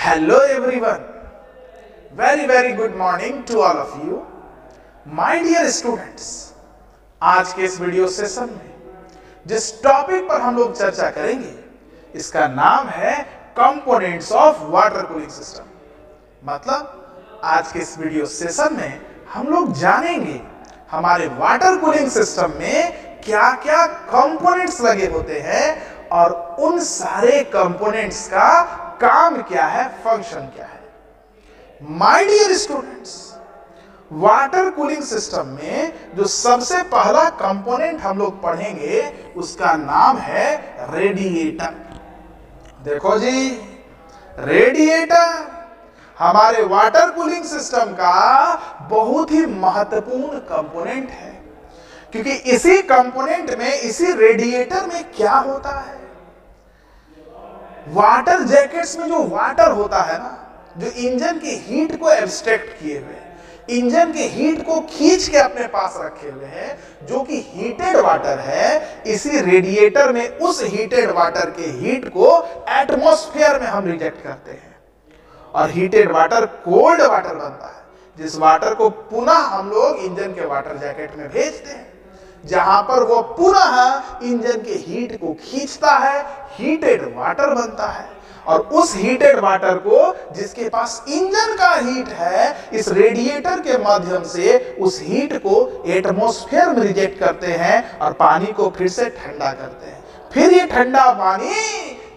Hello everyone. Very good morning to all of you. My dear students, आज के इस video session में जिस टॉपिक पर हम लोग चर्चा करेंगे इसका नाम है components of water cooling system. मतलब आज के इस वीडियो सेशन में हम लोग जानेंगे हमारे वाटर कूलिंग सिस्टम में क्या क्या कंपोनेंट्स लगे होते हैं और उन सारे कंपोनेंट्स का काम क्या है, फंक्शन क्या है। My dear students, water cooling system में जो सबसे पहला कंपोनेंट हम लोग पढ़ेंगे उसका नाम है रेडिएटर। देखो जी, रेडिएटर हमारे वाटर कूलिंग सिस्टम का बहुत ही महत्वपूर्ण कंपोनेंट है, क्योंकि इसी कंपोनेंट में, इसी रेडिएटर में क्या होता है, वाटर जैकेट्स में जो वाटर होता है ना, जो इंजन की हीट को एब्स्ट्रैक्ट किए हुए, इंजन की हीट को खींच के अपने पास रखे हुए हैं, जो कि हीटेड वाटर है, इसी रेडिएटर में उस हीटेड वाटर के हीट को एटमॉस्फेयर में हम रिजेक्ट करते हैं और हीटेड वाटर कोल्ड वाटर बनता है, जिस वाटर को पुनः हम लोग इंजन के वाटर जैकेट में भेजते हैं, जहां पर वो पुनः इंजन के हीट को खींचता है, हीटेड वाटर बनता है। और उस हीटेड वाटर को, जिसके पास इंजन का हीट है, इस रेडिएटर के माध्यम से उस हीट को एटमॉस्फेयर में रिजेक्ट करते हैं और पानी को फिर से ठंडा करते हैं। फिर ये ठंडा पानी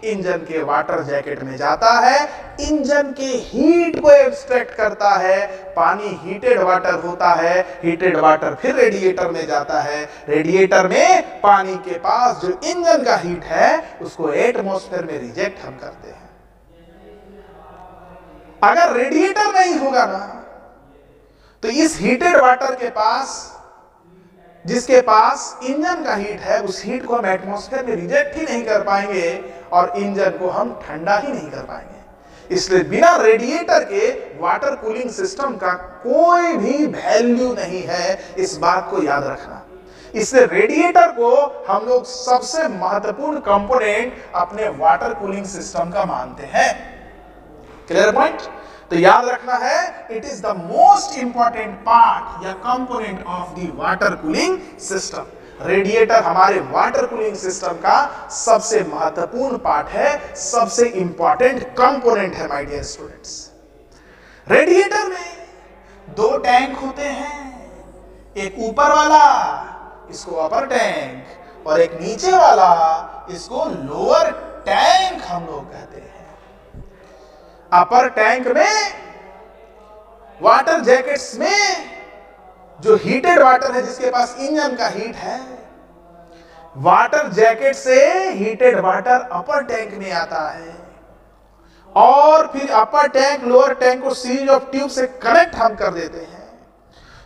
इंजन के वाटर जैकेट में जाता है, इंजन के हीट को एक्सट्रैक्ट करता है, पानी हीटेड वाटर होता है, हीटेड वाटर फिर रेडिएटर में जाता है, रेडिएटर में पानी के पास जो इंजन का हीट है उसको एटमॉस्फेयर में रिजेक्ट हम करते हैं। अगर रेडिएटर नहीं होगा ना, तो इस हीटेड वाटर के पास, जिसके पास इंजन का हीट है, उस हीट को हम एटमॉस्फेयर में रिजेक्ट ही नहीं कर पाएंगे और इंजन को हम ठंडा ही नहीं कर पाएंगे। इसलिए बिना रेडिएटर के वाटर कूलिंग सिस्टम का कोई भी वैल्यू नहीं है, इस बात को याद रखना। इसलिए रेडिएटर को हम लोग सबसे महत्वपूर्ण कंपोनेंट अपने वाटर कूलिंग सिस्टम का मानते हैं। Clear point? तो याद रखना है, it is the most important part या component of the water cooling system. Radiator हमारे वाटर कूलिंग सिस्टम का सबसे महत्वपूर्ण पार्ट है, सबसे इंपॉर्टेंट कंपोनेंट है माय डियर स्टूडेंट्स। रेडिएटर में दो टैंक होते हैं, एक ऊपर वाला इसको अपर टैंक और एक नीचे वाला इसको लोअर टैंक हम लोग कहते हैं। अपर टैंक में, वाटर जैकेट्स में जो हीटेड वाटर है, जिसके पास इंजन का हीट है, वाटर जैकेट से हीटेड वाटर अपर टैंक में आता है और फिर अपर टैंक लोअर टैंक को सीरीज ऑफ ट्यूब से कनेक्ट हम कर देते हैं।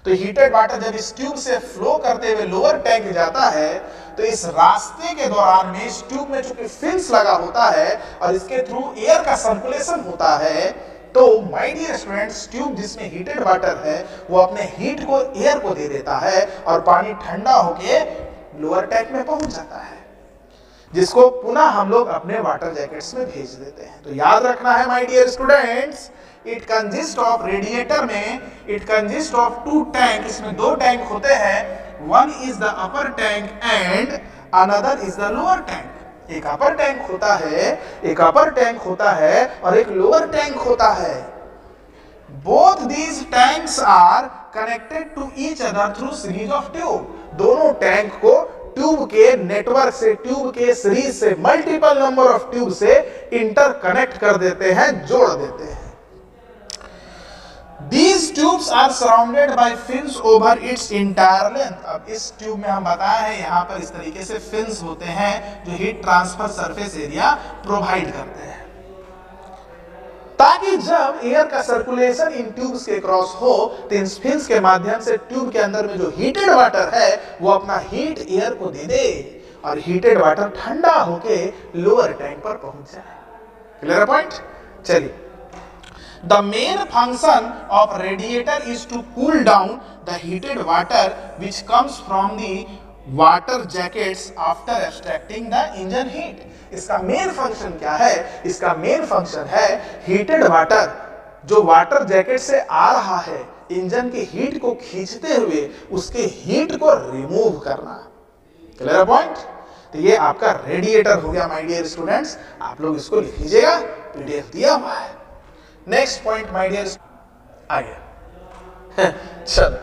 तो हीटेड वाटर जब इस ट्यूब से फ्लो करते हुए लोअर टैंक जाता है, तो इस रास्ते के दौरान में इस ट्यूब में चूंकि फिन्स लगा होता है और इसके थ्रू एयर का सर्कुलेशन होता है, तो माय डियर स्टूडेंट्स, ट्यूब जिसमें हीटेड वाटर है वो अपने हीट को एयर को दे देता है और पानी ठंडा होके लोअर टैंक में पहुंच जाता है, जिसको पुनः हम लोग अपने वाटर जैकेट्स में भेज देते हैं। तो याद रखना है my dear students, it consist of, radiator में it consist of two tank, इसमें दो टैंक होते हैं, one is the upper tank and another is the lower tank. एक अपर टैंक होता है, एक अपर टैंक होता है और एक लोअर टैंक होता है। Both these tanks are connected to each other through series of tube. दोनों टैंक को ट्यूब के नेटवर्क से, ट्यूब के सीरीज से, मल्टीपल नंबर ऑफ ट्यूब से इंटरकनेक्ट कर देते हैं, जोड़ देते हैं। These tubes are surrounded by fins over its entire length। अब इस ट्यूब में हम बताए हैं, यहाँ पर इस तरीके से फिन्स होते हैं जो heat transfer surface area provide करते हैं, ताकि जब एयर का सर्कुलेशन इन ट्यूब्स के क्रॉस हो तो इन फिन्स के माध्यम से ट्यूब के अंदर में जो हीटेड वाटर है वो अपना हीट एयर को दे दे और हीटेड वाटर ठंडा होके लोअर टैंक पर पहुंच जाए। Clear point? चलिए, the main function of radiator is to cool down the heated water which comes from the water jackets after extracting the engine heat. इसका main function क्या है? इसका मेन फंक्शन है heated water जो water jacket से आ रहा है, engine की हीट को खींचते हुए उसके हीट को रिमूव करना। Clear point? तो ये आपका रेडिएटर हो गया माय डियर स्टूडेंट्स, आप लोग इसको लिख लीजिएगा, पीडीएफ दिया हुआ है। नेक्स्ट पॉइंट माय डियर, आगे चलो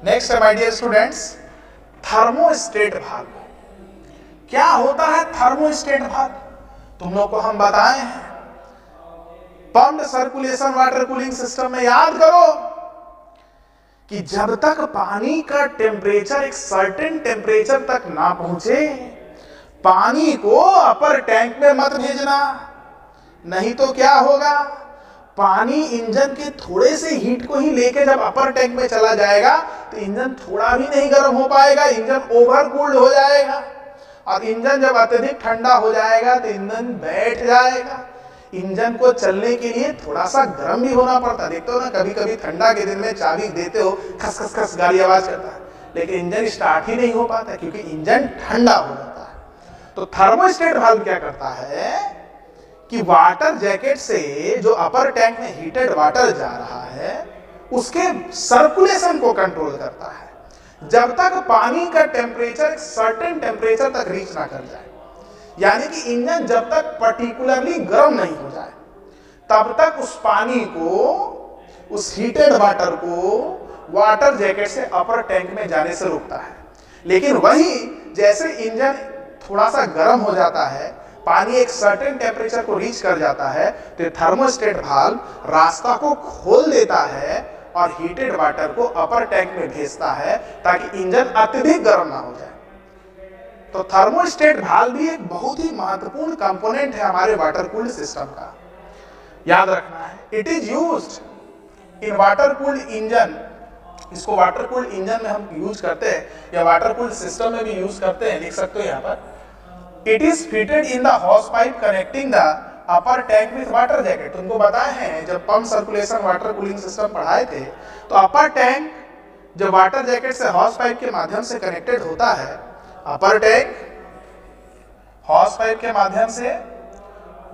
नेक्स्ट है my dear students, thermostat valve. क्या होता है थर्मोस्टेट वाल्व? तुम लोग को हम बताए हैं, pumped circulation water cooling system में याद करो कि जब तक पानी का टेम्परेचर एक सर्टेन टेम्परेचर तक ना पहुंचे, पानी को अपर टैंक में मत भेजना, नहीं तो क्या होगा, पानी इंजन के थोड़े से हीट को ही लेके जब अपर टैंक में चला जाएगा तो इंजन थोड़ा भी नहीं गर्म हो पाएगा, इंजन ओवरकूल्ड हो जाएगा। और इंजन जब अत्यधिक ठंडा हो जाएगा तो इंजन बैठ जाएगा। इंजन को चलने के लिए थोड़ा सा गर्म भी होना पड़ता। देखते हो ना, कभी कभी ठंडा के दिन में चाबी देते हो, खस खस खस गाड़ी आवाज करता है, लेकिन इंजन स्टार्ट ही नहीं हो पाता क्योंकि इंजन ठंडा हो जाता है। तो थर्मोस्टेट वाल्व क्या करता है कि वाटर जैकेट से जो अपर टैंक में हीटेड वाटर जा रहा है उसके सर्कुलेशन को कंट्रोल करता है जब तक पानी का टेम्परेचर एक सर्टेन टेम्परेचर तक रीच ना कर जाए, यानी कि इंजन जब तक पर्टिकुलरली गर्म नहीं हो जाए तब तक उस पानी को, उस हीटेड वाटर को वाटर जैकेट से अपर टैंक में जाने से रोकता है। लेकिन वही जैसे इंजन थोड़ा सा गर्म हो जाता है, पानी एक सर्टेन टेम्परेचर को रीच कर जाता है, तो थर्मोस्टेट वाल्व रास्ता को खोल देता है और हीटेड वाटर को अपर टैंक में भेजता है ताकि इंजन अत्यधिक गर्म ना हो जाए। तो थर्मोस्टेट वाल्व भी एक बहुत ही महत्वपूर्ण कंपोनेंट है हमारे वाटर कूल्ड सिस्टम का, याद रखना है। It is used in water cooled engine, इसको वाटर कूल्ड इंजन में हम यूज करते हैं या वाटर कूल्ड सिस्टम में भी यूज करते हैं, लिख सकते हो यहाँ पर। It is fitted in the hose pipe connecting the upper tank with water jacket। तुमको बताए हैं जब pump circulation water cooling system पढ़ाए थे, तो अपर टैंक जब वाटर जैकेट से हॉस पाइप के माध्यम से कनेक्टेड होता है, अपर टैंक हॉस पाइप के माध्यम से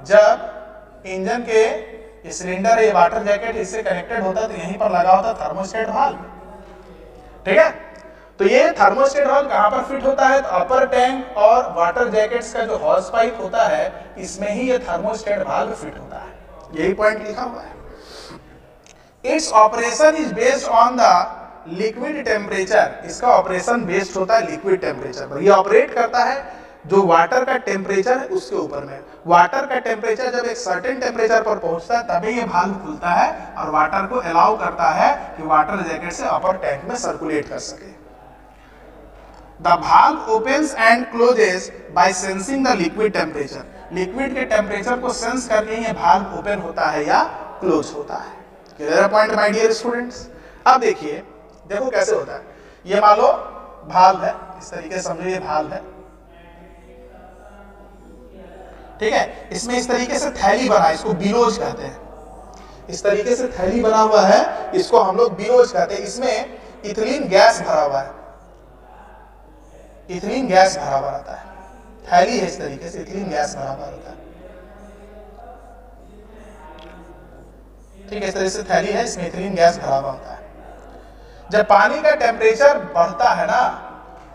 जब इंजन के सिलेंडर ये वाटर जैकेट इससे कनेक्टेड होता है तो यहीं पर लगा होता थर्मोस्टेट वाल्व। ठीक है, तो ये थर्मोस्टेट वाल्व कहां पर फिट होता है? तो अपर टैंक और वाटर जैकेट्स का जो हॉस पाइप होता है इसमें ही ये थर्मोस्टेट वाल्व फिट होता है, यही पॉइंट लिखा हुआ है। Its operation is based on the liquid temperature, इसका ऑपरेशन बेस्ड होता है लिक्विड टेम्परेचर पर। ये ऑपरेट करता है जो वाटर का टेम्परेचर है उसके ऊपर में। वाटर का टेम्परेचर जब एक सर्टेन टेम्परेचर पर पहुंचता है तभी ये वाल्व खुलता है और वाटर को अलाउ करता है कि वाटर जैकेट से अपर टैंक में सर्कुलेट कर सके। The valve opens and closes by sensing the liquid temperature। Liquid के टेम्परेचर को सेंस करके ये valve ओपन होता है या क्लोज होता है। Clear point my dear students? अब देखिए, देखो कैसे होता है। ये मान लो valve है, इस तरीके से समझो ये valve है, ठीक है। इसमें इस तरीके से थैली बना है, इसको बिलोज कहते हैं। इस तरीके से थैली बना हुआ है, इसको हम लोग बिलोज कहते हैं। इसमें इथिलीन गैस भरा हुआ है, इथिलीन गैस भरा हुआ रहता है। थैली है इस तरीके से, इथिलीन गैस भरा हुआ रहता है। ठीक है, इस तरीके से थैली है, इसमें इथिलीन गैस भरा हुआ होता है। जब पानी का टेम्परेचर बढ़ता है ना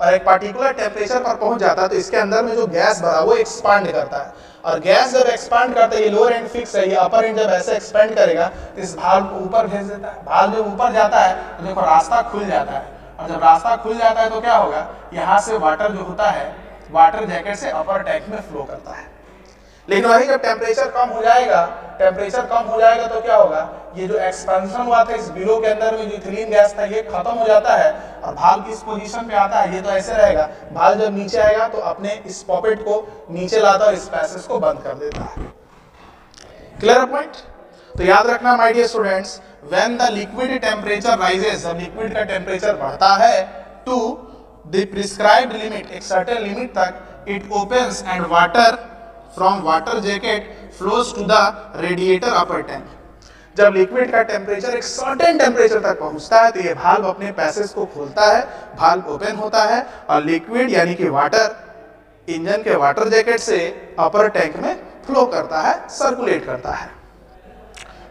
और एक पर्टिकुलर टेम्परेचर पर पहुंच जाता है तो इसके अंदर में जो गैस भरा वो एक्सपांड करता है। और गैस जब एक्सपांड करता है, ये लोअर एंड फिक्स है, ये अपर एंड जब ऐसे एक्सपेंड करेगा तो इस भाल्व को ऊपर भेज देता है। भाल्व जब ऊपर जाता है तो देखो रास्ता खुल जाता है, और जब रास्ता खुल जाता है तो क्या होगा, यहाँ से वाटर जो होता है वाटर जैकेट से अपर टैंक में फ्लो करता है। लेकिन वही जब टेम्परेचर कम हो जाएगा, टेम्परेचर कम हो जाएगा तो क्या होगा, ये जो एक्सपेंशन हुआ था इस बिलो के अंदर में जो इथिलीन गैस था ये खत्म हो जाता है और भाल्व किस पोजीशन पे आता है, ये तो ऐसे रहेगा। भाल्व जब नीचे आएगा तो अपने इस पॉकेट को नीचे लाता है और इस पैसेज को बंद कर देता है। Clear point? तो याद रखना my dear students, when the liquid temperature rises, जब लिक्विड का टेम्परेचर बढ़ता है टू द प्रिस्क्राइब्ड लिमिट, एक सर्टेन लिमिट तक, it opens and water from water jacket flows to the radiator upper tank. जब लिक्विड का टेम्परेचर एक certain temperature तक पहुंचता है तो ये भाल्व अपने पैसेज को खोलता है, भाल्व ओपन होता है और लिक्विड यानी कि वाटर इंजन के वाटर जैकेट से अपर टैंक में फ्लो करता है, सर्कुलेट करता है।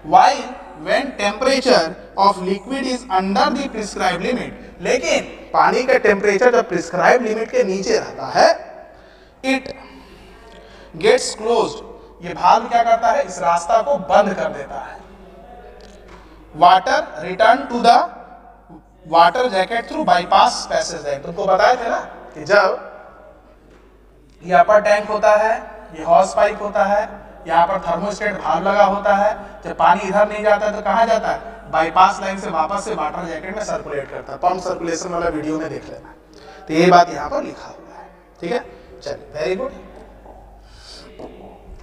While when temperature of liquid is under the prescribed limit, लेकिन पानी का टेम्परेचर जब प्रिस्क्राइब लिमिट के नीचे रहता है, it gets closed, ये भाल्व क्या करता है, इस रास्ता को बंद कर देता है। Water return to the water jacket through bypass passage है। तुमको बताए थे ना कि जब ये अपर टैंक होता है, ये हॉस पाइप होता है, यहाँ पर थर्मोस्टेट भाल्व लगा होता है, जब पानी इधर नहीं जाता है तो कहाँ जाता है, बाईपास लाइन से वापस से वाटर जैकेट में सर्कुलेट करता है। पंप सर्कुलेशन वाला वीडियो में देख लेना। तो ये बात यहाँ पर लिखा हुआ है, ठीक है। चलिए, very good.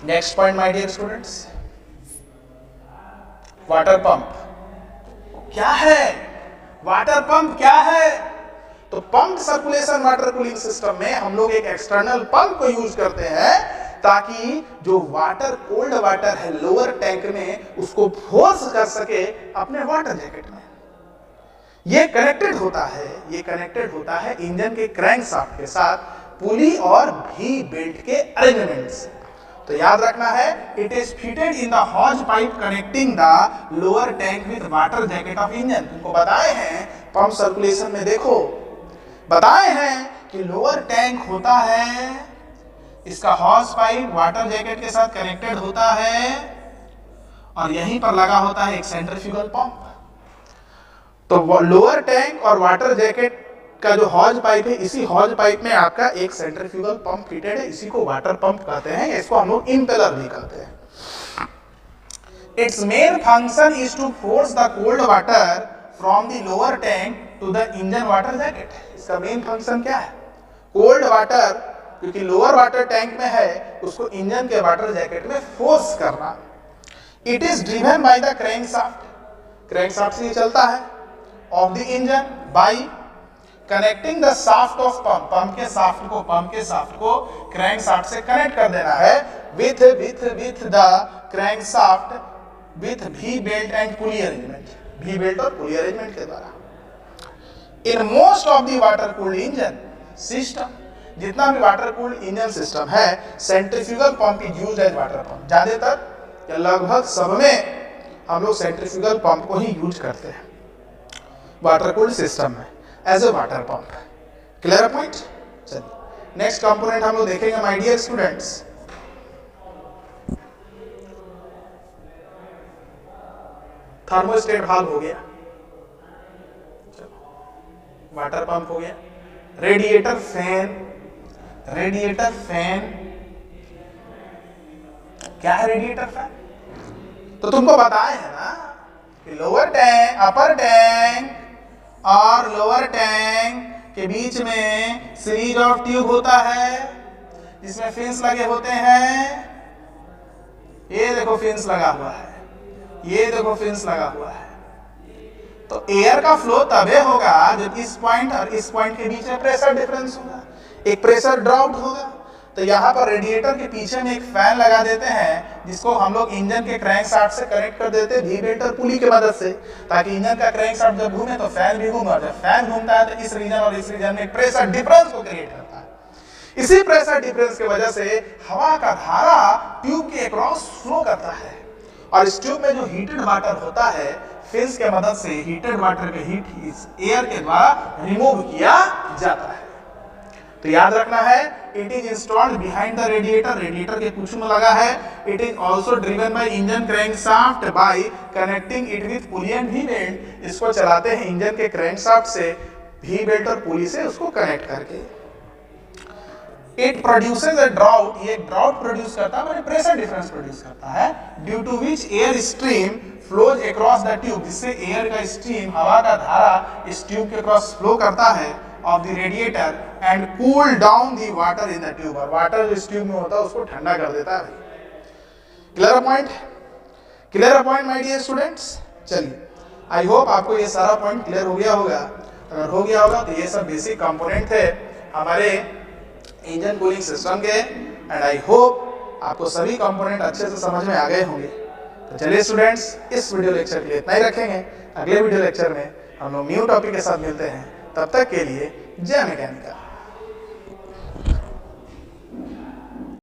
Next point my dear students, water pump क्या है? वाटर पंप क्या है? तो pump circulation water cooling system में हम लोग एक एक्सटर्नल पंप को यूज करते हैं ताकि जो वाटर कोल्ड वाटर है लोअर टैंक में उसको फोर्स कर सके अपने वाटर जैकेट में। ये कनेक्टेड होता है इंजन के क्रैंकशाफ्ट के साथ पुली और भी बेल्ट के अरेंजमेंट से। तो याद रखना है, it is fitted in the हॉज pipe connecting the lower tank with water jacket of engine. तुमको बताए हैं पंप सर्कुलेशन में, देखो बताए हैं कि लोअर टैंक होता है, इसका हॉज पाइप वाटर जैकेट के साथ कनेक्टेड होता है और यहीं पर लगा होता है एक सेंट्रीफ्यूगल पंप। तो लोअर टैंक और वाटर जैकेट का जो हॉज पाइप है, इसी हॉज पाइप में आपका एक सेंट्रीफ्यूगल पंप फिटेड है। इसी को वाटर पंप कहते हैं, इसको हम लोग इंपेलर भी कहते हैं। Its main function is to force the cold water from the lower tank to the engine water jacket. इसका मेन फंक्शन क्या है? कोल्ड वाटर क्योंकि लोअर वाटर टैंक में है, उसको इंजन के वाटर जैकेट में फोर्स करना। It is driven by the crankshaft से चलता है of the engine by connecting the shaft of pump. Pump के शाफ्ट को क्रैंकशाफ्ट से कनेक्ट कर देना है with the crankshaft with V belt and pulley arrangement, V belt और पुली अरेंजमेंट के द्वारा। In most of the water cooled engine system, जितना भी वाटर कूल्ड इंजन सिस्टम है, centrifugal pump is used as water pump. ज्यादातर या लगभग सब में हम लोग सेंट्रीफ्यूगल पंप को ही यूज करते हैं वाटर कूल्ड सिस्टम में as a water pump. Clear point? चलिए नेक्स्ट कंपोनेंट हम लोग देखेंगे my dear students. Thermostat valve हो गया, वाटर पंप हो गया, रेडिएटर फैन क्या है रेडिएटर फैन? तो तुमको बताए है ना कि लोअर टैंक, अपर टैंक और लोअर टैंक के बीच में सीरीज ऑफ ट्यूब होता है जिसमें फिन्स लगे होते हैं। ये देखो फिन्स लगा हुआ है, ये देखो फिन्स लगा हुआ है। तो एयर का फ्लो तबे होगा जब इस पॉइंट और इस पॉइंट के बीच में प्रेशर डिफरेंस होगा, एक प्रेशर ड्रॉप होगा। तो यहाँ पर रेडिएटर के पीछे में एक फैन लगा देते हैं जिसको हम लोग इंजन के क्रैंकशाफ्ट से कनेक्ट कर देते हैं वी बेल्ट और पुली की मदद से, ताकि इंजन का क्रैंकशाफ्ट जब घूमे तो फैन भी घूमे। जब फैन घूमता है तो इस रीजन और इस रीजन में प्रेशर डिफरेंस को क्रिएट करता है। इसी प्रेशर डिफरेंस की वजह से हवा का धारा ट्यूब के अक्रॉस फ्लो करता है और इस ट्यूब में जो हीटेड वाटर होता है, फिन्स के मदद से हीटेड वाटर के हीट इस एयर के द्वारा रिमूव किया जाता है। तो याद रखना है, it is installed behind the radiator, radiator के कुछ में लगा है। It is also driven by engine crankshaft bye connecting it with pulley and we belt. इसको चलाते हैं इंजन के क्रैंकशाफ्ट से, वी बेल्ट और पुली से उसको कनेक्ट करके। इट प्रोड्यूसेस अ ड्राउट, ये ड्राउट प्रोड्यूस करता है, मतलब प्रेशर डिफरेंस प्रोड्यूस करता है, due to which air stream flows across the tube, जिससे एयर का स्ट्रीम, हवा का धारा इस ट्यूब के क्रॉस फ्लो करता है of the radiator and cool down the water in the tube, और वाटर जो इस ट्यूब में होता है उसको ठंडा कर देता है। Clear point? Clear point my dear students. चलिए आई होप आपको ये सारा पॉइंट क्लियर हो गया होगा। अगर हो गया होगा तो ये सब बेसिक कंपोनेंट थे हमारे इंजन कूलिंग सिस्टम के, एंड आई होप आपको सभी कंपोनेंट अच्छे से समझ में आ गए होंगे। तो चलिए स्टूडेंट्स, इस वीडियो लेक्चर के लिए इतना ही रखेंगे। अगले वीडियो लेक्चर में हम लोग न्यू टॉपिक के साथ मिलते हैं। तब तक के लिए जय मैकेनिकल।